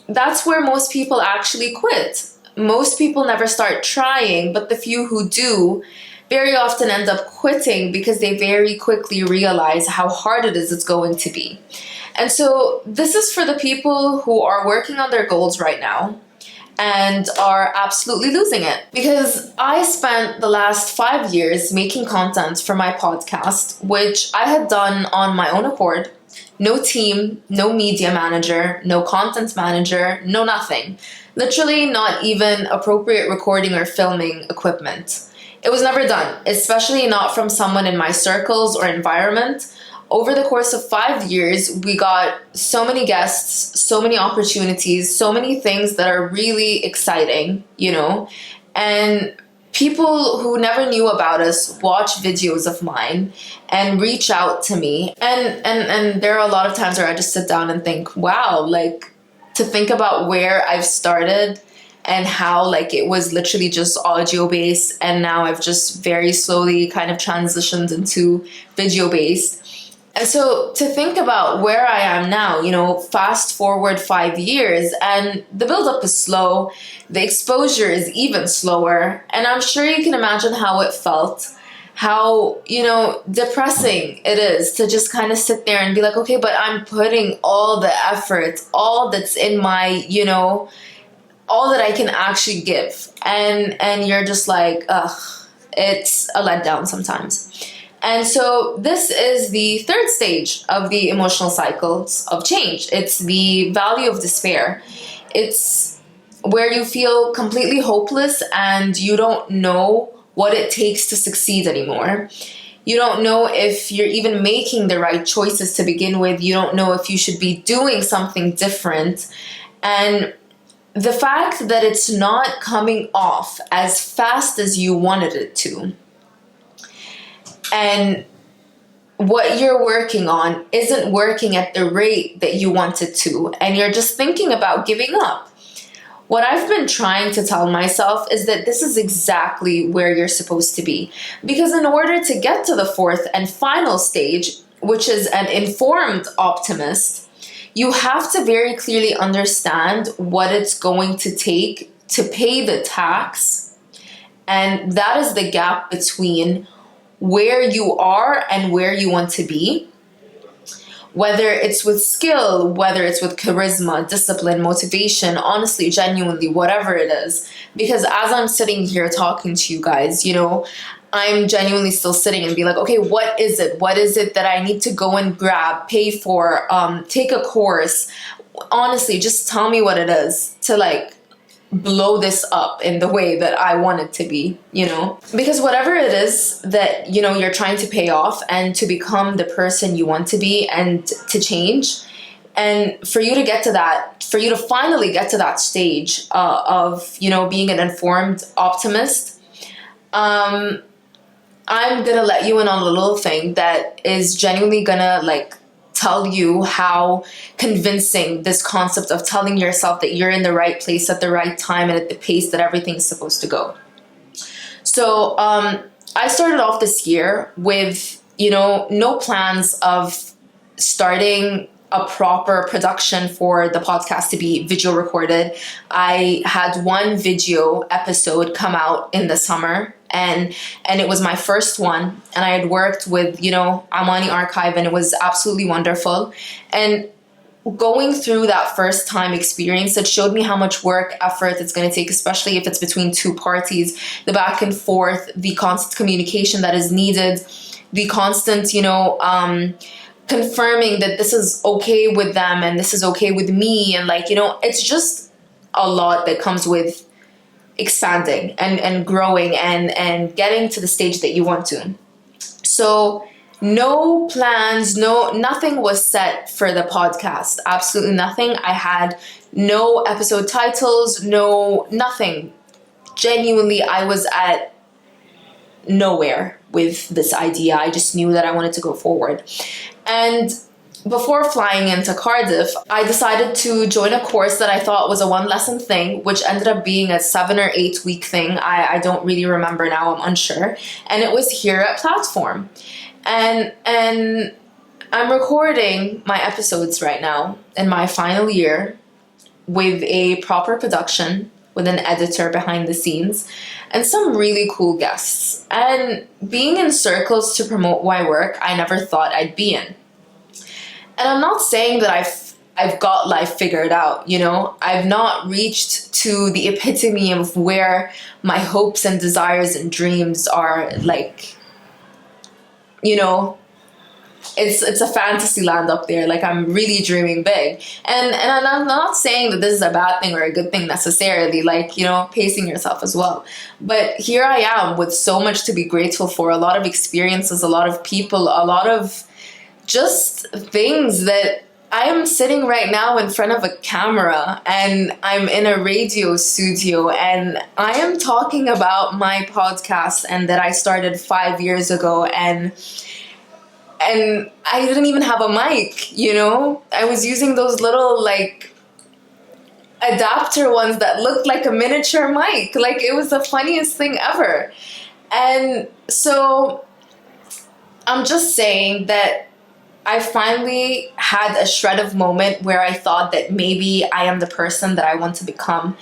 that's where most people actually quit. Most people never start trying, but the few who do very often end up quitting because they very quickly realize how hard it's going to be. And so this is for the people who are working on their goals right now and are absolutely losing it. Because I spent the last 5 years making content for my podcast, which I had done on my own accord. No team, no media manager, no content manager, no nothing. Literally not even appropriate recording or filming equipment. It was never done, especially not from someone in my circles or environment. Over the course of 5 years, we got so many guests, so many opportunities, so many things that are really exciting, you know, and people who never knew about us watch videos of mine and reach out to me. And there are a lot of times where I just sit down and think, wow, like, to think about where I've started and how like it was literally just audio based, and now I've just very slowly kind of transitioned into video based. And so to think about where I am now, you know, fast forward 5 years, and the buildup is slow, the exposure is even slower, and I'm sure you can imagine how it felt, how, you know, depressing it is to just kind of sit there and be like, okay, but I'm putting all the effort, all that's in my, you know, all that I can actually give, and you're just like, ugh, it's a letdown sometimes. And so this is the third stage of the emotional cycles of change. It's the valley of despair. It's where you feel completely hopeless and you don't know what it takes to succeed anymore. You don't know if you're even making the right choices to begin with. You don't know if you should be doing something different. And the fact that it's not coming off as fast as you wanted it to, and what you're working on isn't working at the rate that you want it to, and you're just thinking about giving up. What I've been trying to tell myself is that this is exactly where you're supposed to be. Because in order to get to the fourth and final stage, which is an informed optimist, you have to very clearly understand what it's going to take to pay the tax. And that is the gap between where you are and where you want to be. Whether it's with skill, whether it's with charisma, discipline, motivation, honestly, genuinely, whatever it is. Because as I'm sitting here talking to you guys, you know, I'm genuinely still sitting and be like, okay, what is it? What is it that I need to go and grab, pay for, take a course? Honestly, just tell me what it is to like blow this up in the way that I want it to be, you know? Because whatever it is that, you know, you're trying to pay off and to become the person you want to be and to change, and for you to get to that, for you to finally get to that stage of, you know, being an informed optimist, I'm gonna let you in on a little thing that is genuinely gonna like tell you how convincing this concept of telling yourself that you're in the right place at the right time and at the pace that everything's supposed to go. So I started off this year with, you know, no plans of starting a proper production for the podcast to be video recorded. I had one video episode come out in the summer, and it was my first one, and I had worked with, Amani Archive, and it was absolutely wonderful. And going through that first time experience, it showed me how much work, effort it's going to take, especially if it's between two parties, the back and forth, the constant communication that is needed, the constant, confirming that this is okay with them and this is okay with me. And it's just a lot that comes with expanding and growing and getting to the stage that you want to. So no plans, nothing was set for the podcast. Absolutely nothing. I had no episode titles, nothing. Genuinely, I was at nowhere with this idea. I just knew that I wanted to go forward. And before flying into Cardiff, I decided to join a course that I thought was a 1-lesson thing, which ended up being a 7 or 8 week thing. I don't really remember now, I'm unsure. And it was here at Platform. And I'm recording my episodes right now in my final year with a proper production, with an editor behind the scenes, and some really cool guests. And being in circles to promote my work, I never thought I'd be in. And I'm not saying that I've got life figured out, I've not reached to the epitome of where my hopes and desires and dreams are, it's a fantasy land up there. I'm really dreaming big. And I'm not saying that this is a bad thing or a good thing necessarily, pacing yourself as well. But here I am with so much to be grateful for, a lot of experiences, a lot of people, a lot of just things that I am sitting right now in front of a camera, and I'm in a radio studio, and I am talking about my podcast and that I started 5 years ago, and I didn't even have a mic, I was using those little adapter ones that looked like a miniature mic. It was the funniest thing ever. And so I'm just saying that I finally had a shred of moment where I thought that maybe I am the person that I want to become.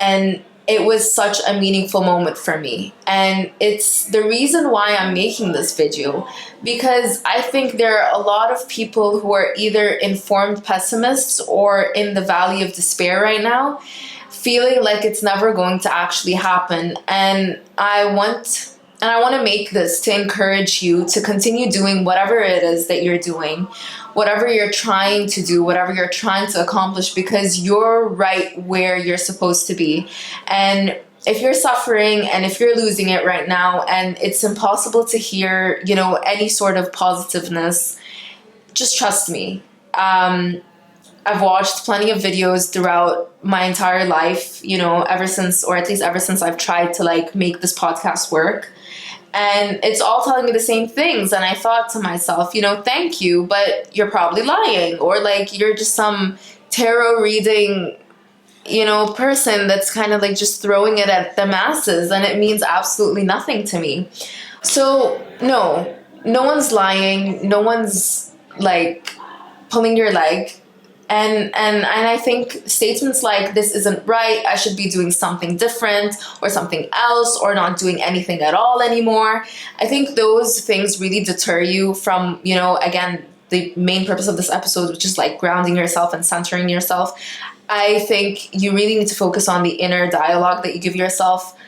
And it was such a meaningful moment for me. And it's the reason why I'm making this video, because I think there are a lot of people who are either informed pessimists or in the valley of despair right now, feeling like it's never going to actually happen. And I want to make this to encourage you to continue doing whatever it is that you're doing, whatever you're trying to do, whatever you're trying to accomplish, because you're right where you're supposed to be. And if you're suffering and if you're losing it right now and it's impossible to hear, any sort of positiveness, just trust me. I've watched plenty of videos throughout my entire life, ever since I've tried to make this podcast work. And it's all telling me the same things. And I thought to myself, thank you, but you're probably lying. Or you're just some tarot reading, person that's kind of just throwing it at the masses. And it means absolutely nothing to me. So no one's lying. No one's pulling your leg. And I think statements like, this isn't right, I should be doing something different or something else, or not doing anything at all anymore, I think those things really deter you from, again, the main purpose of this episode, which is grounding yourself and centering yourself. I think you really need to focus on the inner dialogue that you give yourself.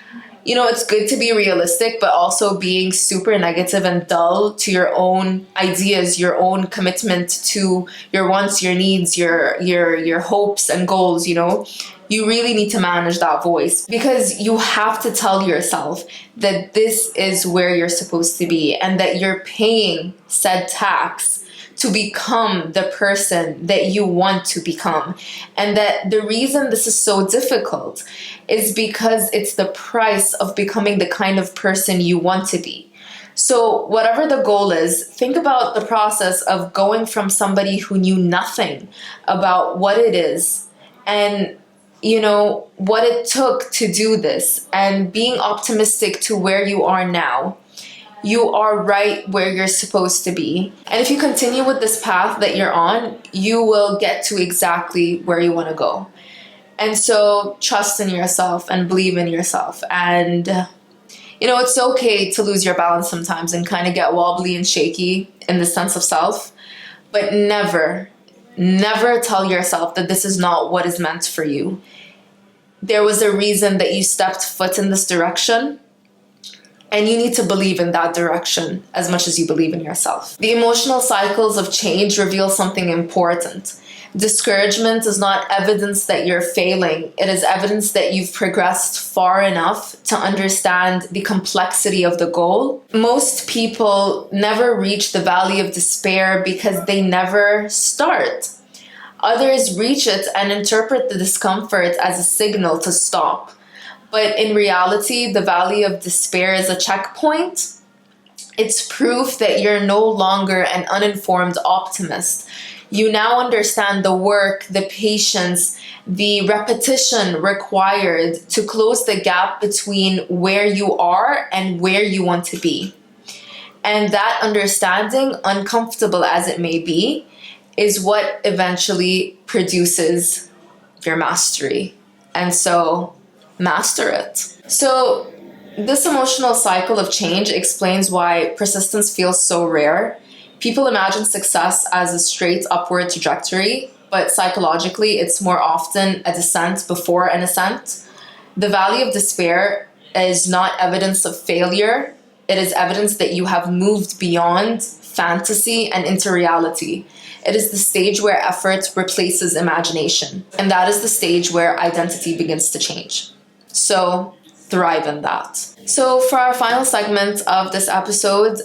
It's good to be realistic, but also being super negative and dull to your own ideas, your own commitment to your wants, your needs, your hopes and goals, You really need to manage that voice, because you have to tell yourself that this is where you're supposed to be and that you're paying said tax to become the person that you want to become. And that the reason this is so difficult is because it's the price of becoming the kind of person you want to be. So whatever the goal is, think about the process of going from somebody who knew nothing about what it is and what it took to do this, and being optimistic to where you are now. you are right where you're supposed to be. And if you continue with this path that you're on, you will get to exactly where you want to go. And so trust in yourself and believe in yourself. And, it's okay to lose your balance sometimes and kind of get wobbly and shaky in the sense of self. But never tell yourself that this is not what is meant for you. There was a reason that you stepped foot in this direction, and you need to believe in that direction as much as you believe in yourself. The emotional cycles of change reveal something important. Discouragement is not evidence that you're failing. It is evidence that you've progressed far enough to understand the complexity of the goal. Most people never reach the valley of despair because they never start. Others reach it and interpret the discomfort as a signal to stop. But in reality, the valley of despair is a checkpoint. It's proof that you're no longer an uninformed optimist. You now understand the work, the patience, the repetition required to close the gap between where you are and where you want to be. And that understanding, uncomfortable as it may be, is what eventually produces your mastery. And so master it. So this emotional cycle of change explains why persistence feels so rare. People imagine success as a straight upward trajectory, but psychologically it's more often a descent before an ascent. The valley of despair is not evidence of failure. It is evidence that you have moved beyond fantasy and into reality. It is the stage where effort replaces imagination. And that is the stage where identity begins to change. So thrive in that. So for our final segment of this episode,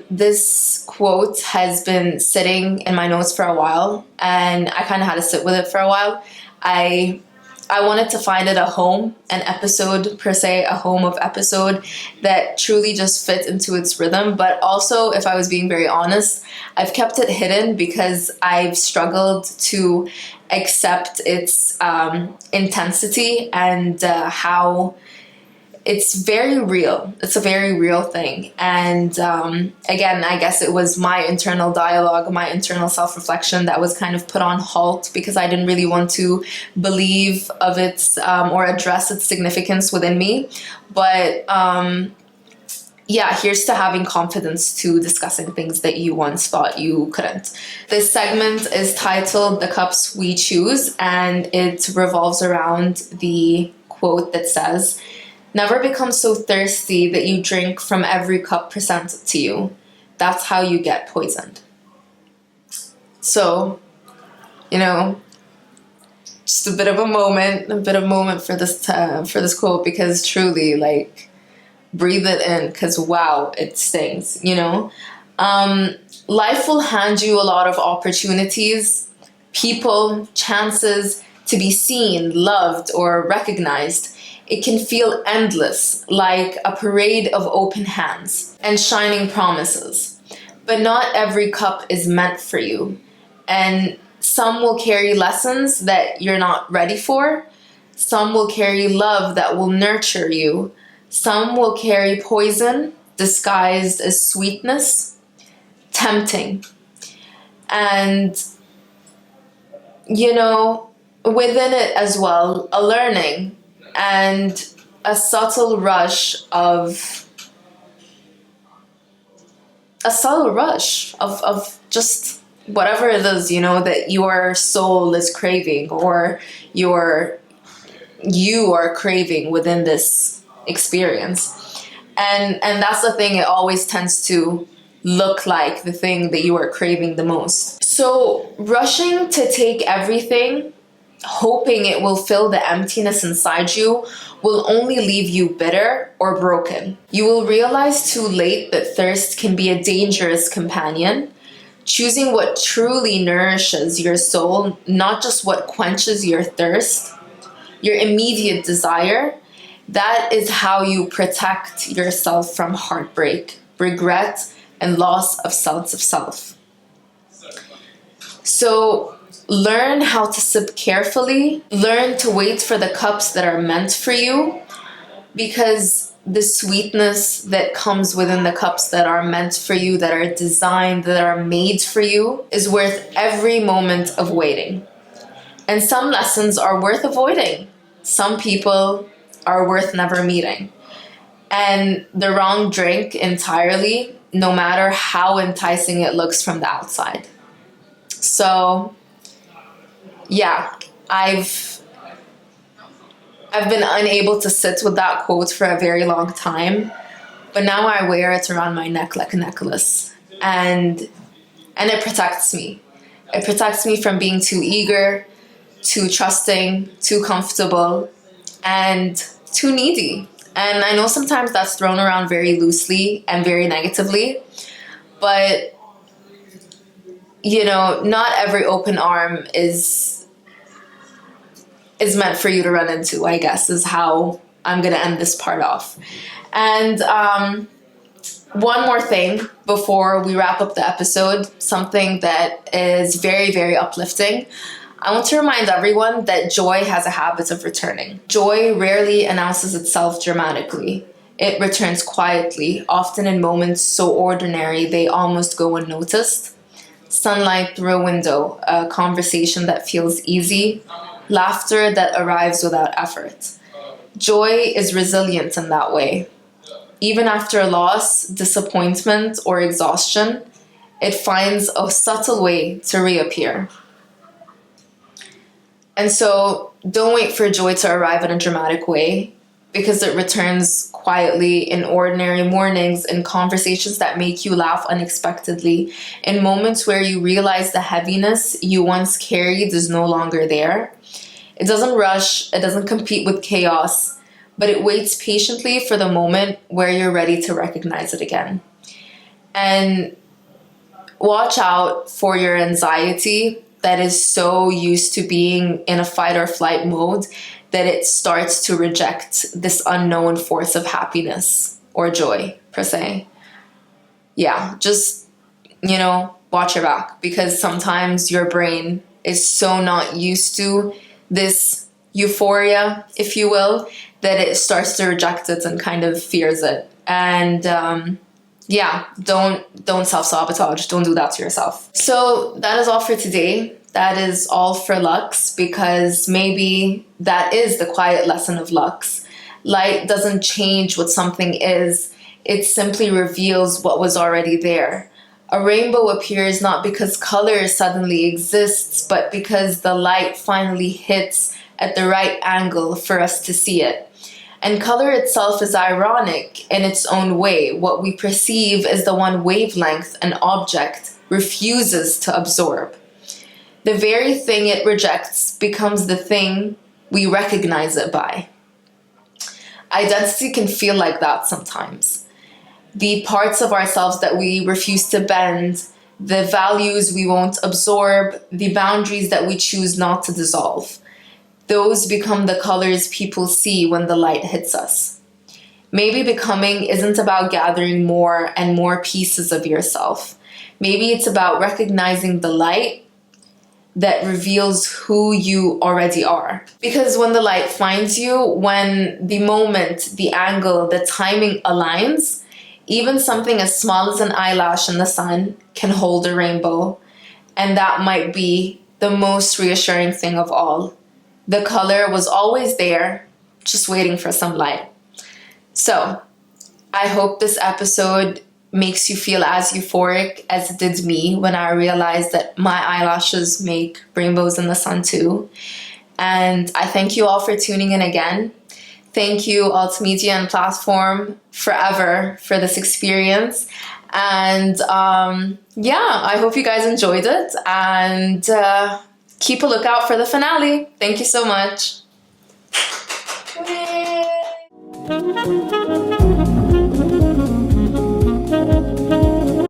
this quote has been sitting in my notes for a while, and I kind of had to sit with it for a while. I wanted to find it a home, an episode per se, a home of episode that truly just fit into its rhythm. But also, if I was being very honest, I've kept it hidden because I've struggled to accept its intensity and how it's very real. It's a very real thing. And again, I guess it was my internal dialogue, my internal self-reflection that was kind of put on halt because I didn't really want to believe of its or address its significance within me. But yeah, here's to having confidence to discussing things that you once thought you couldn't. This segment is titled The Cups We Choose, and it revolves around the quote that says, "Never become so thirsty that you drink from every cup presented to you. That's how you get poisoned." So, just a bit of a moment for this quote, because truly, like, breathe it in, because wow, it stings. Life will hand you a lot of opportunities, people, chances to be seen, loved, or recognized. It can feel endless, like a parade of open hands and shining promises. But not every cup is meant for you. And some will carry lessons that you're not ready for. Some will carry love that will nurture you. Some will carry poison disguised as sweetness, tempting. And, within it as well, a learning and a subtle rush of just whatever it is, that your soul is craving, or you are craving within this experience. And that's the thing, it always tends to look like the thing that you are craving the most. So rushing to take everything, hoping it will fill the emptiness inside you, will only leave you bitter or broken. You will realize too late that thirst can be a dangerous companion. Choosing what truly nourishes your soul, not just what quenches your thirst, your immediate desire, that is how you protect yourself from heartbreak, regret, and loss of sense of self. So learn how to sip carefully. Learn to wait for the cups that are meant for you, because the sweetness that comes within the cups that are meant for you, that are designed, that are made for you, is worth every moment of waiting. And some lessons are worth avoiding. Some people are worth never meeting. And the wrong drink entirely, no matter how enticing it looks from the outside. So, yeah, I've been unable to sit with that quote for a very long time, but now I wear it around my neck like a necklace, and it protects me. It protects me from being too eager, too trusting, too comfortable, and too needy. And I know sometimes that's thrown around very loosely and very negatively, but you know, not every open arm is meant for you to run into, I guess, is how I'm going to end this part off. And one more thing before we wrap up the episode, something that is very, very uplifting. I want to remind everyone that joy has a habit of returning. Joy rarely announces itself dramatically. It returns quietly, often in moments so ordinary they almost go unnoticed. Sunlight through a window, a conversation that feels easy, laughter that arrives without effort. Joy is resilient in that way. Even after loss, disappointment, or exhaustion, it finds a subtle way to reappear. And so don't wait for joy to arrive in a dramatic way, because it returns quietly in ordinary mornings, in conversations that make you laugh unexpectedly, in moments where you realize the heaviness you once carried is no longer there. It doesn't rush, it doesn't compete with chaos, but it waits patiently for the moment where you're ready to recognize it again. And watch out for your anxiety that is so used to being in a fight or flight mode that it starts to reject this unknown force of happiness or joy, per se. Yeah, just, you know, watch your back, because sometimes your brain is so not used to this euphoria, if you will, that it starts to reject it and kind of fears it. And yeah, don't self-sabotage. Don't do that to yourself. So that is all for today. That is all for Lux, because maybe that is the quiet lesson of Lux. Light doesn't change what something is. It simply reveals what was already there. A rainbow appears not because color suddenly exists, but because the light finally hits at the right angle for us to see it. And color itself is ironic in its own way. What we perceive is the one wavelength an object refuses to absorb. The very thing it rejects becomes the thing we recognize it by. Identity can feel like that sometimes. The parts of ourselves that we refuse to bend, the values we won't absorb, the boundaries that we choose not to dissolve. Those become the colors people see when the light hits us. Maybe becoming isn't about gathering more and more pieces of yourself. Maybe it's about recognizing the light that reveals who you already are. Because when the light finds you, when the moment, the angle, the timing aligns, even something as small as an eyelash in the sun can hold a rainbow. And that might be the most reassuring thing of all. The color was always there, just waiting for some light. So, I hope this episode makes you feel as euphoric as it did me when I realized that my eyelashes make rainbows in the sun too. And I thank you all for tuning in again. Thank you, Altmedia and Platform, forever for this experience. And yeah, I hope you guys enjoyed it. And keep a lookout for the finale. Thank you so much. Yay.